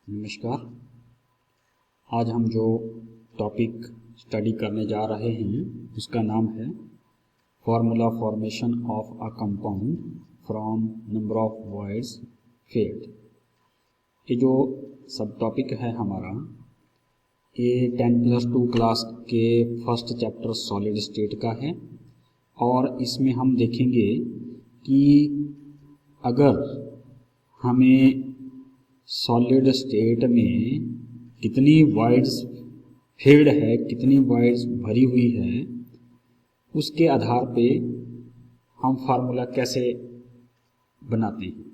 नमस्कार। आज हम जो टॉपिक स्टडी करने जा रहे हैं उसका नाम है formula formation of a compound from number of voids failed. ये जो सब टॉपिक है हमारा ये 10+2 क्लास के फर्स्ट चैप्टर सॉलिड स्टेट का है और इसमें हम देखेंगे कि अगर हमें सॉलिड स्टेट में कितनी वॉइड्स फिल्ड है, कितनी वॉइड्स भरी हुई है, उसके आधार पे हम फार्मूला कैसे बनाते हैं।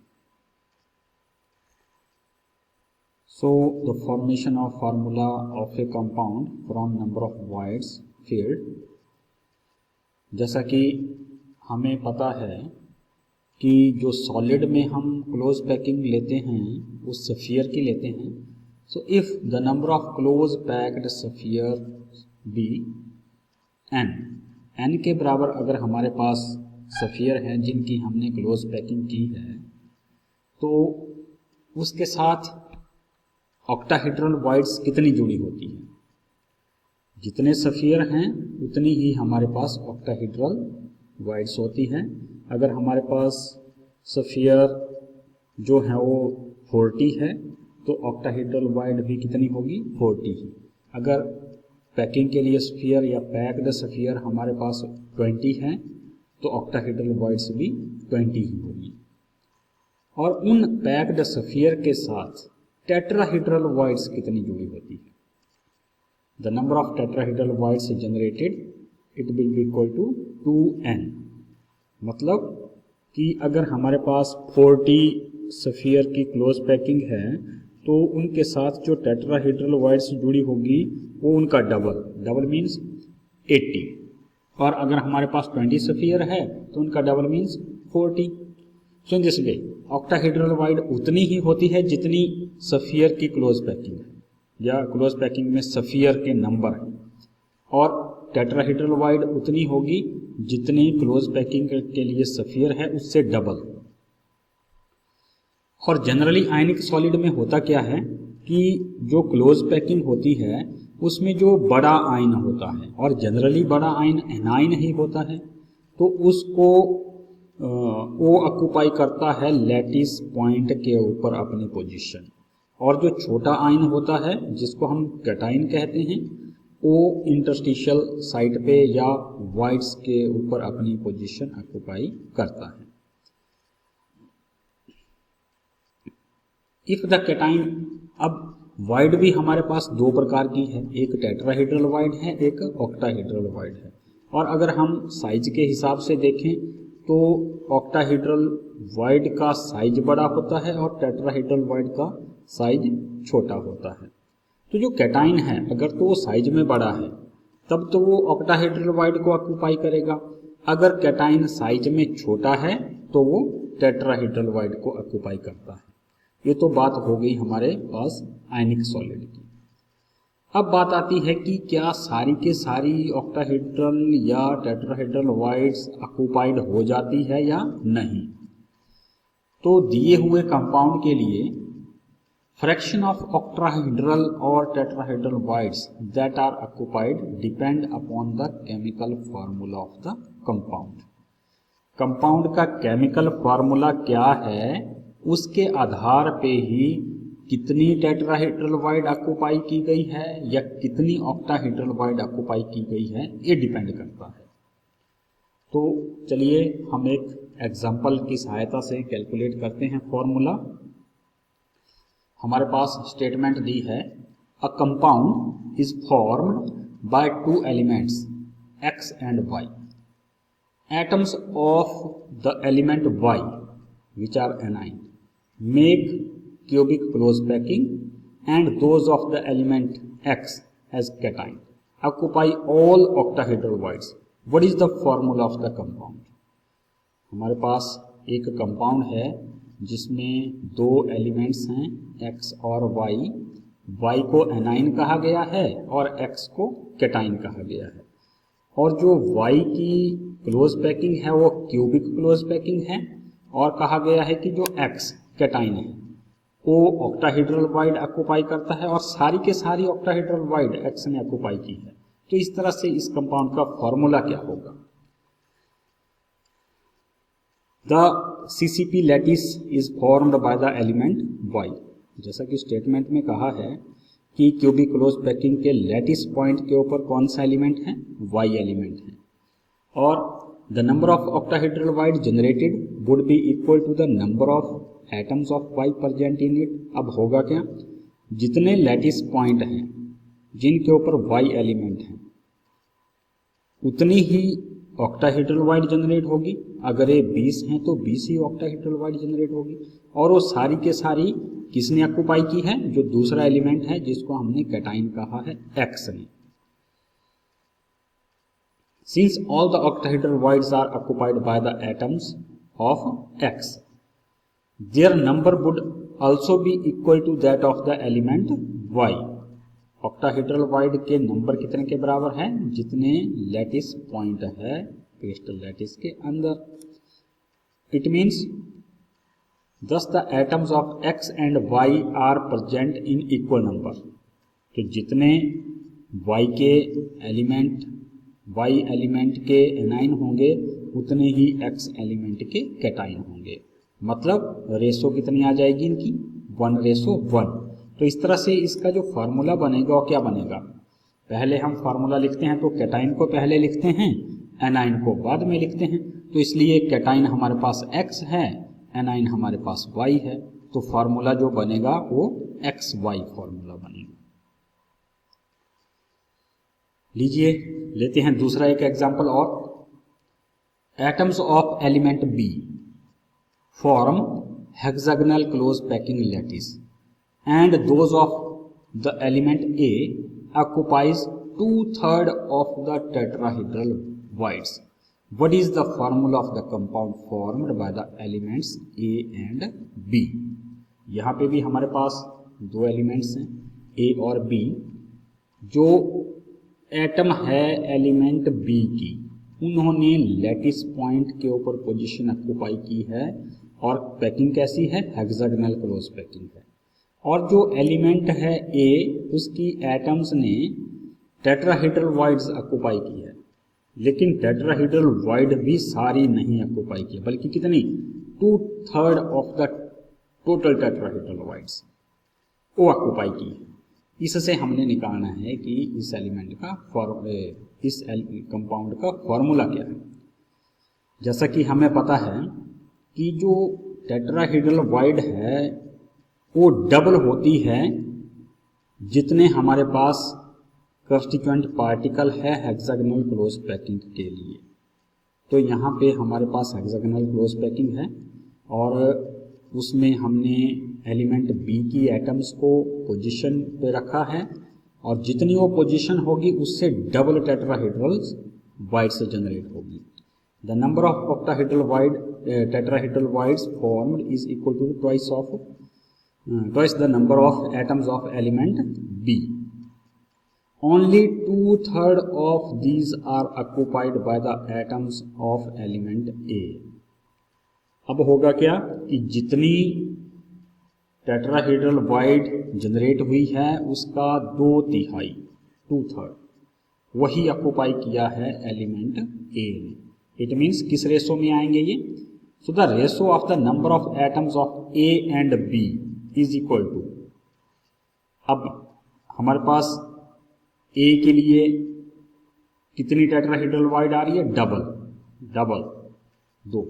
So the formation of formula of A compound from number of voids field. जैसा कि हमें पता है कि जो सॉलिड में हम क्लोज पैकिंग लेते हैं वो सफियर की लेते हैं। So if the number of close packed sphere be n के बराबर अगर हमारे पास सफियर हैं जिनकी हमने क्लोज पैकिंग की है तो उसके साथ ऑक्टाहेड्रल वॉइड्स कितनी जुड़ी होती हैं। जितने सफियर हैं उतनी ही हमारे पास ऑक्टाहेड्रल वॉइड्स होती हैं। अगर हमारे पास सफियर जो है वो 40 है तो ऑक्टाहेड्रल वॉइड भी कितनी होगी, 40 ही। अगर पैकिंग के लिए सफियर या पैक्ड सफियर हमारे पास 20 है तो ऑक्टाहेड्रल वॉइड्स भी 20 ही होगी। और उन पैक्ड सफियर के साथ टेट्राहेड्रल वॉइड्स कितनी जुड़ी होती है। The number of tetrahedral voids generated it will be equal to 2n। मतलब कि अगर हमारे पास 40 सफियर की क्लोज पैकिंग है तो उनके साथ जो टेट्राहेड्रल वॉइड्स जुड़ी होगी वो उनका डबल मीन्स 80। और अगर हमारे पास 20 सफियर है तो उनका double means 40। So in this way octahedral void उतनी ही होती है जितनी सफियर की क्लोज पैकिंग है या क्लोज पैकिंग में सफियर के नंबर है, और टेट्राहेड्रल वॉइड उतनी होगी जितनी क्लोज पैकिंग के लिए सफियर है उससे डबल। और जनरली आयनिक सॉलिड में होता क्या है कि जो क्लोज पैकिंग होती है उसमें जो बड़ा आयन होता है, और जनरली बड़ा आयन एनाइन ही होता है, तो उसको वो ऑक्यूपाई करता है लैटिस पॉइंट के ऊपर अपनी पोजीशन। और जो छोटा आयन होता है जिसको हम कैटाइन कहते हैं वो इंटरस्टिशियल साइट पे या वॉइड्स के ऊपर अपनी पोजीशन ऑक्यूपाई करता है। इफ द कैटाइन, अब वॉइड भी हमारे पास दो प्रकार की है, एक टेट्राहेड्रल वॉइड है, एक ऑक्टाहेड्रल वॉइड है। और अगर हम साइज के हिसाब से देखें तो ऑक्टाहेड्रल वॉइड का साइज बड़ा होता है और टेट्राहेड्रल वॉइड का साइज छोटा होता है। तो जो कैटाइन है अगर तो वो साइज में बड़ा है तब तो वो ऑक्टाहेड्रल वॉइड को ऑक्यूपाई करेगा। अगर कैटाइन साइज में छोटा है तो वो टेट्राहेड्रल वॉइड को ऑक्यूपाई करता है। ये तो बात हो गई हमारे पास आयनिक सॉलिड की। अब बात आती है कि क्या सारी के सारी ऑक्टाहेड्रल या टेट्राहेड्रल वॉइड्स ऑक्यूपाइड हो जाती है या नहीं। तो दिए हुए कंपाउंड के लिए fraction of octahedral or tetrahedral voids that are occupied depend upon the chemical formula of the compound। Compound का केमिकल फार्मूला क्या है उसके आधार पे ही कितनी टेट्राहेड्रल वॉइड ऑक्यूपाई की गई है या कितनी ऑक्टाहेड्रल वॉइड ऑक्यूपाई की गई है ये डिपेंड करता है। तो चलिए हम एक एग्जांपल की सहायता से कैलकुलेट करते हैं फॉर्मूला। हमारे पास स्टेटमेंट दी है a compound is formed by two elements x and y। Atoms of the element y which are anion make cubic close packing and those of the element x as cation occupy all octahedral voids। What is the formula of the compound? हमारे पास एक compound है जिसमें दो elements हैं x और y को A9 कहा गया है और x को कैटाइन कहा गया है। और जो y की क्लोज पैकिंग है वो क्यूबिक क्लोज पैकिंग है और कहा गया है कि जो x कैटाइन है ओ ऑक्टाहेड्रल वाइड ऑक्यूपाई करता है और सारी के सारी ऑक्टाहेड्रल वाइड एक्स ने ऑक्यूपाई की है। तो इस तरह से इस कंपाउंड का फॉर्मूला क्या होगा? The CCP lattice is formed by the element Y. जैसा कि स्टेटमेंट में कहा है कि क्यूबिक क्लोज पैकिंग के लैटिस पॉइंट के ऊपर कौन सा एलिमेंट है? वाई एलिमेंट है। और the number of octahedral void generated would be equal to the number of atoms of Y present in it. अब होगा क्या? जितने लैटिस पॉइंट हैं जिनके ऊपर वाई एलिमेंट है उतनी ही ऑक्टाहेड्रल वाइड जनरेट होगी। अगर ये 20 हैं तो 20 ही ऑक्टाहेड्रल वाइड जनरेट होगी। और वो सारी के सारी किसने ऑक्यूपाई की है? जो दूसरा एलिमेंट है जिसको हमने कैटाइन कहा है, एक्स ने। Since all the octahedral voids are occupied by the atoms of X, their number would also be equal to that of the element Y. Octahedral wide के नंबर कितने के बराबर है? जितने लैटिस पॉइंट है क्रिस्टल लैटिस के अंदर। It means thus the atoms of X and Y are present in equal number. तो जितने Y के एलिमेंट वाई एलिमेंट के एनाइन होंगे उतने ही एक्स एलिमेंट के कैटाइन होंगे। मतलब रेशो कितनी आ जाएगी इनकी? 1:1। तो इस तरह से इसका जो फार्मूला बनेगा वो क्या बनेगा? पहले हम फार्मूला लिखते हैं तो कैटाइन को पहले लिखते हैं, एनाइन को बाद में लिखते हैं। तो इसलिए कैटाइन हमारे पास एक्स है, एनाइन हमारे पास वाई है। तो फार्मूला जो बनेगा वो एक्स वाई फार्मूला बनेगा। लीजिए लेते हैं दूसरा एक एग्जांपल और। Atoms of element B form hexagonal close packing lattice and those of the element A occupies 2/3 of the tetrahedral voids. What is the formula of the compound formed by the elements A and B? यहाँ पे भी हमारे पास दो elements हैं ए और B. जो atom है element B की, उन्होंने लैटिस पॉइंट के ऊपर पोजीशन ऑक्यूपाई की है और पैकिंग कैसी है? हेक्सागोनल क्लोज पैकिंग है। और जो एलिमेंट है ए, उसकी एटम्स ने टेट्राहेड्रल वाइड्स ऑक्यूपाई की है। लेकिन टेट्राहेड्रल वाइड भी सारी नहीं ऑक्यूपाई की, बल्कि कितनी? 2/3 of the total tetrahedral wides वो ऑक्यूपाई की है। इससे हमने निकालना है कि इस एलिमेंट का इस कंपाउंड का फॉर्मूला क्या है। जैसा कि हमें पता है कि जो टेट्राहेड्रल वाइड है वो डबल होती है जितने हमारे पास कंस्टिट्यूएंट पार्टिकल है हेक्सागोनल क्लोज पैकिंग के लिए। तो यहाँ पे हमारे पास हेक्सागोनल क्लोज पैकिंग है और उसमें हमने एलिमेंट बी की एटम्स को पोजीशन पे रखा है और जितनी वो पोजीशन होगी उससे डबल टेट्राहेड्रल वाइड से जनरेट होगी। The number of octahedral void tetrahedral voids formed is equal to twice the number of atoms of element B. Only 2/3 of these are occupied by the atoms of element A. अब होगा क्या कि जितनी tetrahedral void generate हुई है उसका 2/3 2/3 वही occupy किया है एलिमेंट ए ने। इट मीन्स किस रेशो में आएंगे ये? So the ratio of the number of atoms of A and B is equal to, अब हमारे पास ए के लिए कितनी टेट्राहेड्रल वाइड आ रही है? डबल 2,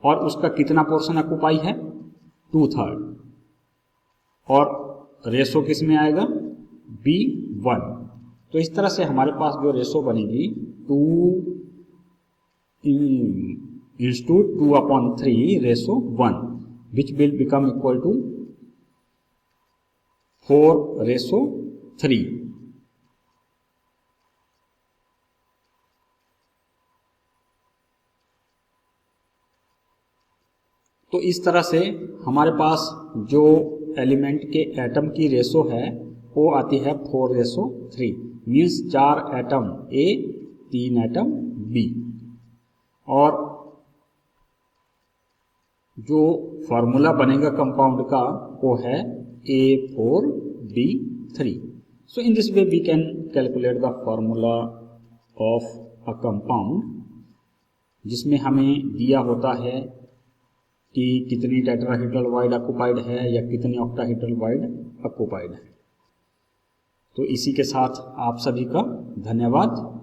और उसका कितना पोर्शन ऑक्यूपाई है? 2/3, और रेशो किस में आएगा? B1। तो इस तरह से हमारे पास जो रेशो बनेगी 2:2/3 ratio 1 which will become equal to 4:3। तो इस तरह से हमारे पास जो एलिमेंट के एटम की रेशो है वो आती है 4:3, means 4 atom A 3 atom B. और जो फार्मूला बनेगा कंपाउंड का वो है A4B3. So in this way we can calculate the formula of a compound, जिसमें हमें दिया होता है कि कितनी टेट्राहेड्रल वॉइड ऑक्युपाइड है या कितनी ऑक्टाहेड्रल वॉइड ऑक्युपाइड है। तो इसी के साथ आप सभी का धन्यवाद।